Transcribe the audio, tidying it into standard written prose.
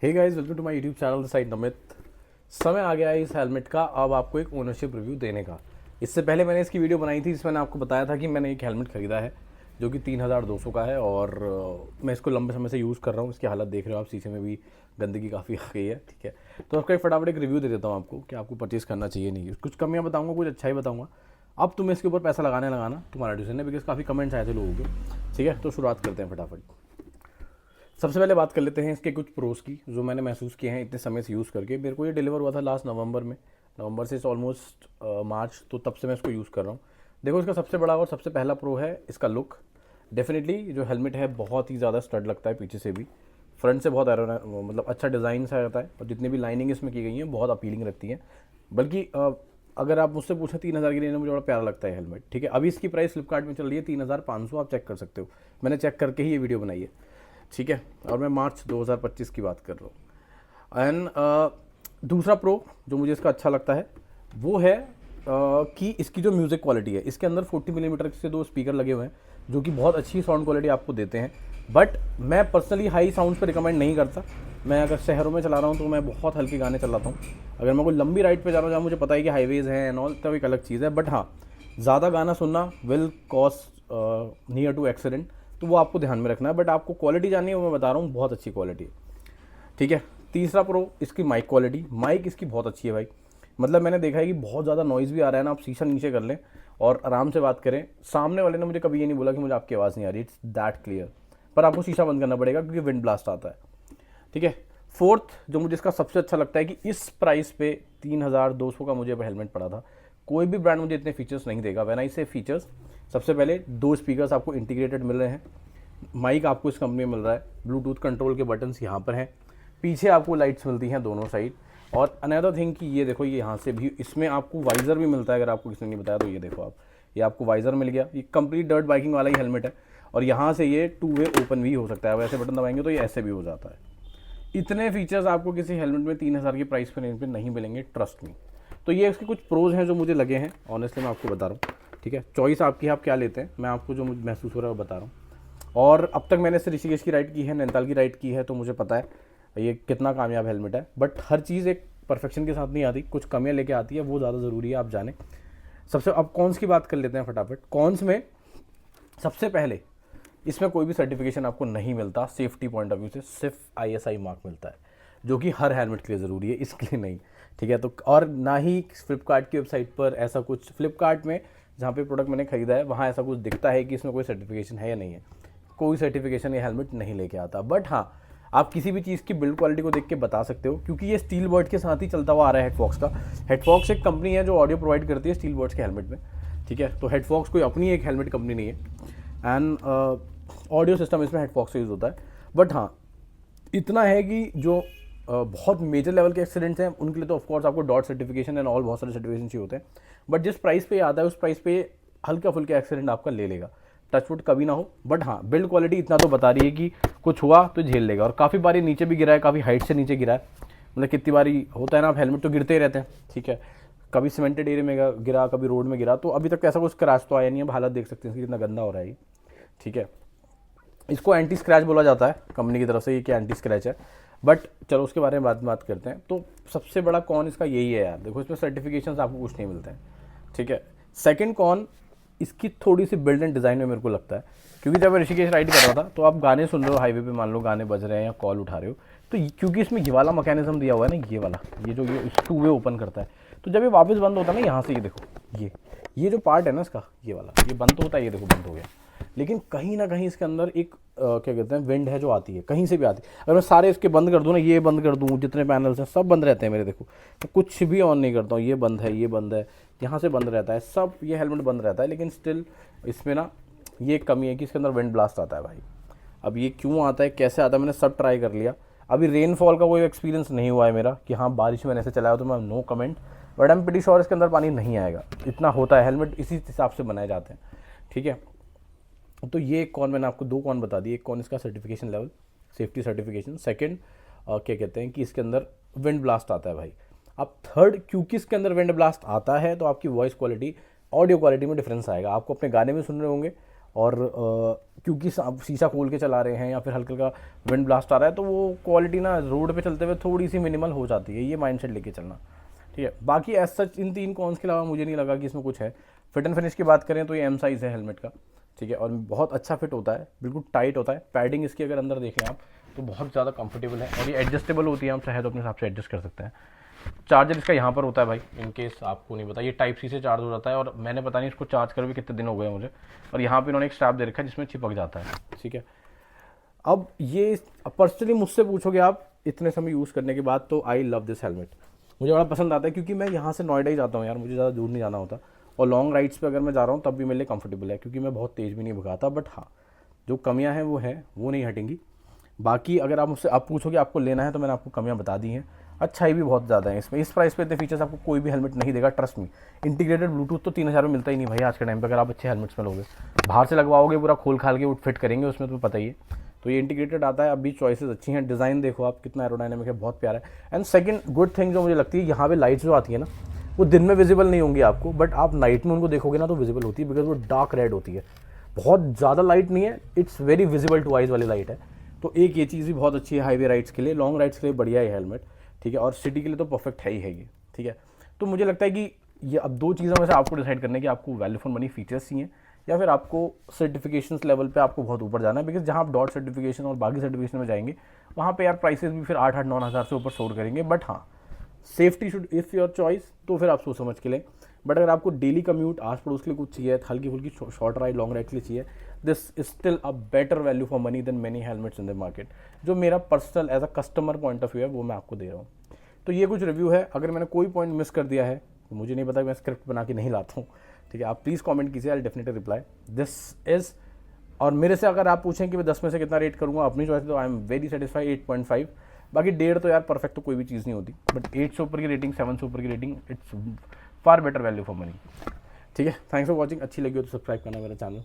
Hey guys, welcome to my YouTube channel side Namit. समय आ गया है इस हेलमेट का अब आपको एक ओनरशिप रिव्यू देने का। इससे पहले मैंने इसकी वीडियो बनाई थी जिसमें मैंने आपको बताया था कि मैंने एक हेलमेट ख़रीदा है जो कि 3200 का है और मैं इसको लंबे समय से यूज़ कर रहा हूँ। इसकी हालत देख रहे हो आप, शीशे में भी गंदगी काफ़ी आ गई है। ठीक है, तो उसका एक फटाफट एक रिव्यू दे देता हूँ आपको कि आपको परचेज़ करना चाहिए नहीं। कुछ कमियाँ बताऊँगा, कुछ अच्छा ही बताऊँगा। अब तुम्हें इसके ऊपर पैसा लगाना तुम्हारा डिसीजन है, बिकॉज काफ़ी कमेंट्स आए थे लोगों के। ठीक है, तो शुरुआत करते हैं फटाफट। सबसे पहले बात कर लेते हैं इसके कुछ प्रोस की जो मैंने महसूस किए हैं इतने समय से यूज़ करके। मेरे को ये डिलीवर हुआ था लास्ट नवंबर में, नवंबर से ऑलमोस्ट मार्च, तो तब से मैं इसको यूज़ कर रहा हूँ। देखो, इसका सबसे बड़ा और सबसे पहला प्रो है इसका लुक। डेफिनेटली जो हेलमेट है बहुत ही ज़्यादा स्टड लगता है पीछे से भी, फ्रंट से बहुत मतलब अच्छा डिज़ाइन सा रहता है और जितनी भी लाइनिंग इसमें की गई है बहुत अपीलिंग रहती है। बल्कि अगर आप मुझसे पूछें 3000 की रेंज में मुझे बड़ा प्यारा लगता है हेलमेट। ठीक है, अभी इसकी प्राइस फ्लिपकार्ट में चल रही है 3500, आप चेक कर सकते हो। मैंने चेक करके ही ये वीडियो बनाई है। ठीक है, और मैं मार्च 2025 की बात कर रहा हूँ। एंड दूसरा प्रो जो मुझे इसका अच्छा लगता है वो है कि इसकी जो म्यूज़िक क्वालिटी है, इसके अंदर 40 मिलीमीटर से दो स्पीकर लगे हुए हैं जो कि बहुत अच्छी साउंड क्वालिटी आपको देते हैं। बट मैं पर्सनली हाई साउंड्स पे रिकमेंड नहीं करता। मैं अगर शहरों में चला रहा हूँ तो मैं बहुत हल्के गाने चलाता हूँ। अगर मैं कोई लंबी राइड पे जा रहा हूँ जहाँ मुझे पता है कि हाईवेज़ हैं एंड ऑल, तब एक अलग चीज़ है। बट हाँ, ज़्यादा गाना सुनना will cause near to accident, तो वो आपको ध्यान में रखना है। बट आपको क्वालिटी जाननी है, वो मैं बता रहा हूँ, बहुत अच्छी क्वालिटी है। ठीक है, तीसरा प्रो इसकी माइक क्वालिटी। माइक इसकी बहुत अच्छी है भाई। मतलब मैंने देखा है कि बहुत ज़्यादा नॉइज़ भी आ रहा है ना, आप शीशा नीचे कर लें और आराम से बात करें, सामने वाले ने मुझे कभी ये नहीं बोला कि मुझे आपकी आवाज़ नहीं आ रही। It's that clear. पर आपको शीशा बंद करना पड़ेगा क्योंकि विंड ब्लास्ट आता है। ठीक है, फोर्थ जो मुझे इसका सबसे अच्छा लगता है कि इस प्राइस पे 3200 का मुझे हेलमेट पड़ा था। कोई भी ब्रांड मुझे इतने फीचर्स नहीं देगा। व्हेन आई से फीचर्स, सबसे पहले दो स्पीकर्स आपको इंटीग्रेटेड मिल रहे हैं, माइक आपको इस कंपनी में मिल रहा है, ब्लूटूथ कंट्रोल के बटन्स यहाँ पर हैं, पीछे आपको लाइट्स मिलती हैं दोनों साइड। और अनदर थिंग कि ये देखो, ये यहाँ से भी इसमें आपको वाइज़र भी मिलता है। अगर आपको किसी ने नहीं बताया तो ये देखो आप, ये आपको वाइज़र मिल गया। ये कंप्लीट डर्ट बाइकिंग वाला ही हेलमेट है और यहाँ से ये 2 वे ओपन भी हो सकता है। अब ऐसे बटन दबाएंगे तो ये ऐसे भी हो जाता है। इतने फीचर्स आपको किसी हेलमेट में 3000 की प्राइस पर रेंज पे नहीं मिलेंगे, ट्रस्ट मी। तो ये इसके कुछ प्रोज हैं जो मुझे लगे हैं, ऑनेस्टली मैं आपको बता रहा हूँ। ठीक है, चॉइस आपकी है, आप क्या लेते हैं। मैं आपको जो मुझे महसूस हो रहा है वो बता रहा हूँ। और अब तक मैंने इससे ऋषिकेश की राइड की है, नैनीताल की राइड की है, तो मुझे पता है ये कितना कामयाब हेलमेट है। बट हर चीज़ एक परफेक्शन के साथ नहीं आती, कुछ कमियाँ लेके आती है, वो ज़्यादा ज़रूरी है आप जानें। सबसे अब कॉन्स की बात कर लेते हैं फटाफट। कॉन्स में सबसे पहले इसमें कोई भी सर्टिफिकेशन आपको नहीं मिलता सेफ्टी पॉइंट ऑफ व्यू से, सिर्फ ISI मार्क मिलता है जो कि हर हेलमेट के लिए ज़रूरी है, इसके लिए नहीं। ठीक है, तो और ना ही फ्लिपकार्ट की वेबसाइट पर ऐसा कुछ, फ्लिपकार्ट में जहाँ पे प्रोडक्ट मैंने खरीदा है वहाँ ऐसा कुछ दिखता है कि इसमें कोई सर्टिफिकेशन है या नहीं है। कोई सर्टिफिकेशन ये हेलमेट नहीं लेके आता। बट हाँ, आप किसी भी चीज़ की बिल्ड क्वालिटी को देख के बता सकते हो क्योंकि ये स्टील बर्ड के साथ ही चलता हुआ आ रहा है हेडफॉक्स का। हेडफॉक्स एक कंपनी है जो ऑडियो प्रोवाइड करती है स्टील बर्ड्स के हेलमेट में। ठीक है, तो हेडफॉक्स कोई अपनी एक हेलमेट कंपनी नहीं है एंड ऑडियो सिस्टम इसमें हेडफॉक्स से यूज़ होता है। बट हाँ, इतना है कि जो बहुत मेजर लेवल के एक्सीडेंट्स हैं उनके लिए तो ऑफकोर्स आपको डॉट सर्टिफिकेशन एंड ऑल बहुत सारे सर्टिफिकेशन चाहिए होते हैं। बट जिस प्राइस पे आता है उस प्राइस पे हल्का फुल्का एक्सीडेंट आपका ले लेगा, टचवुड कभी ना हो। बट हाँ, बिल्ड क्वालिटी इतना तो बता रही है कि कुछ हुआ तो झेल लेगा। और काफ़ी बारी नीचे भी गिरा है, काफ़ी हाइट से नीचे गिरा है। मतलब कितनी बारी होता है ना, आप हेलमेट तो गिरते ही रहते हैं। ठीक है, कभी सीमेंटेड एरिया में गिरा, कभी रोड में गिरा, तो अभी तक ऐसा कुछ क्रैश तो आया नहीं है। हालत देख सकते हैं कितना गंदा हो रहा है ये। ठीक है, इसको एंटी स्क्रैच बोला जाता है कंपनी की तरफ से, ये क्या एंटी स्क्रैच है। बट चलो उसके बारे में बात करते हैं। तो सबसे बड़ा कॉन इसका यही है यार, देखो इसमें सर्टिफिकेशन आपको कुछ नहीं मिलते हैं। ठीक है, सेकंड कॉन इसकी थोड़ी सी बिल्ड एंड डिज़ाइन में मेरे को लगता है, क्योंकि जब मैं ऋषिकेश राइड कर रहा था तो आप गाने सुन रहे हो हाईवे पे, मान लो गाने बज रहे हैं या कॉल उठा रहे हो, तो क्योंकि इसमें ये वाला मैकेनिज्म दिया हुआ है ना, ये वाला, ये जो ये 2 वे ओपन करता है, तो जब ये वापस बंद होता है ना यहाँ से, ये देखो ये जो पार्ट है ना इसका, ये वाला, ये बंद तो होता है, ये देखो बंद हो गया। लेकिन कहीं ना कहीं इसके अंदर एक क्या कहते हैं, विंड है जो आती है, कहीं से भी आती है। अगर मैं सारे इसके बंद कर दूँ ना, ये बंद कर दूँ, जितने पैनल्स हैं सब बंद रहते हैं मेरे, देखो तो कुछ भी ऑन नहीं करता हूँ, ये बंद है, ये बंद है, यहाँ से बंद रहता है, सब ये हेलमेट बंद रहता है। लेकिन स्टिल इसमें ना ये कमी है कि इसके अंदर विंड ब्लास्ट आता है भाई। अब ये क्यों आता है, कैसे आता है, मैंने सब ट्राई कर लिया। अभी रेनफॉल का कोई एक्सपीरियंस नहीं हुआ है मेरा कि हाँ बारिश में ऐसे चलाया, तो मैं no comment. But I am pretty sure इसके अंदर पानी नहीं आएगा, इतना होता है, हेलमेट इसी हिसाब से बनाए जाते हैं। ठीक है, तो ये एक कौन, मैंने आपको 2 कौन बता दिए। एक कौन इसका certification level, safety certification. Second क्या कहते हैं कि इसके अंदर विंड ब्लास्ट आता है भाई। अब थर्ड, क्योंकि इसके अंदर विंड ब्लास्ट आता है तो आपकी वॉइस क्वालिटी, ऑडियो क्वालिटी में डिफरेंस आएगा। आपको अपने गाने में सुन रहे होंगे और क्योंकि आप शीशा खोल के चला रहे हैं या फिर हल्का हल्का विंड ब्लास्ट आ रहा है तो वो क्वालिटी ना रोड पे चलते हुए थोड़ी सी मिनिमल हो जाती है, ये माइंडसेट लेके चलना, ठीक है। बाकी एज सच इन 3 कॉन्स के अलावा मुझे नहीं लगा कि इसमें कुछ है। फिट एंड फिनिश की बात करें तो ये एम साइज़ है हेलमेट का, ठीक है, और बहुत अच्छा फिट होता है, बिल्कुल टाइट होता है। पैडिंग इसकी अगर अंदर देखें आप तो बहुत ज़्यादा कंफर्टेबल है और ये एडजस्टेबल होती है, हम चाहे तो अपने हिसाब से एडजस्ट कर सकते हैं। चार्जर इसका यहाँ पर होता है भाई, इन केस आपको नहीं पता, ये टाइप सी से चार्ज हो जाता है और मैंने पता नहीं इसको चार्ज कर भी कितने दिन हो गए मुझे, और यहाँ पे इन्होंने एक स्ट्रैप दे रखा है जिसमें चिपक जाता है, ठीक है। अब ये पर्सनली मुझसे पूछोगे आप इतने समय यूज़ करने के बाद तो आई लव दिस हेलमेट, मुझे बड़ा पसंद आता है क्योंकि मैं यहाँ से नोएडा ही जाता हूँ यार, मुझे ज़्यादा दूर नहीं जाना होता, और लॉन्ग राइड्स पे अगर मैं जा रहा हूँ तब भी मेरे लिए कंफर्टेबल है क्योंकि मैं बहुत तेज़ भी नहीं भगाता। बट हाँ, जो कमियाँ हैं वो नहीं हटेंगी। बाकी अगर आप मुझसे आप पूछोगे आपको लेना है तो मैंने आपको कमियाँ बता दी हैं, अच्छाई भी बहुत ज़्यादा है इसमें। इस प्राइस पे इतने फीचर्स आपको कोई भी हेलमेट नहीं देगा, ट्रस्ट मी। इंटीग्रेटेड ब्लूटूथ तो 3000 में मिलता ही नहीं भाई आज के टाइम पे, अगर आप अच्छे हेलमेट्स में लोगे बाहर से लगवाओगे पूरा खोल खाल के वो फिट करेंगे उसमें, तुम्हें पता ही है। तो ये इंटीग्रेटेड आता है, अभी चॉइसेस अच्छी हैं, डिज़ाइन देखो आप कितना एरोडायनेमिक है, बहुत प्यारा है। एंड सेकंड गुड थिंग जो मुझे लगती है, यहाँ पे लाइट्स जो आती है ना वो दिन में विजिबल नहीं होंगी आपको, बट आप नाइट में उनको देखोगे ना तो विजिबल होती है, बिकॉज वो डार्क रेड होती है, बहुत ज़्यादा लाइट नहीं है, it's very visible to eyes वाली लाइट है। तो एक ये चीज़ भी बहुत अच्छी है हाईवे राइड्स के लिए, लॉन्ग राइड्स के लिए बढ़िया है हेलमेट, ठीक है, और सिटी के लिए तो परफेक्ट है ही ये, ठीक है। तो मुझे लगता है कि ये अब 2 चीज़ों में से आपको डिसाइड करना है कि आपको वैल्यू फॉर मनी फीचर्स चाहिए या फिर आपको सर्टिफिकेशंस लेवल पे आपको बहुत ऊपर जाना है, बिकॉज जहाँ आप डॉट सर्टिफिकेशन और बाकी सर्टिफिकेशन में जाएंगे वहाँ पे यार प्राइसेस भी फिर 8-9 हज़ार से ऊपर सोर करेंगे। बट हाँ, safety should if your choice, तो फिर आप सोच समझ के लें। बट अगर आपको डेली कम्यूट आस पड़ोस के लिए कुछ चाहिए, हल्की फुल्की शॉर्ट राइड लॉन्ग राइड के लिए चाहिए, this is still a better value for money than many helmets in the market. जो मेरा personal as a customer point of view है वो मैं आपको दे रहा हूँ। तो ये कुछ रिव्यू है, अगर मैंने कोई पॉइंट मिस कर दिया है तो मुझे नहीं पता, मैं स्क्रिप्ट बना के नहीं लाता हूँ, ठीक है। आप प्लीज़ कमेंट कीजिए, I definitely reply this is. और मेरे से अगर आप पूछें कि मैं 10 में से कितना रेट करूँगा अपनी चॉइस, तो आई एम वेरी सेटिस्फाई 8.5। बाकी 1.5 तो यार परफेक्ट तो कोई भी चीज़ नहीं होती, बट 8 से ऊपर की रेटिंग, 7 से ऊपर की rating, it's far better value for money, ठीक है। थैंक्स फॉर वॉचिंग, अच्छी लगी हो तो सब्सक्राइब करना मेरा चैनल।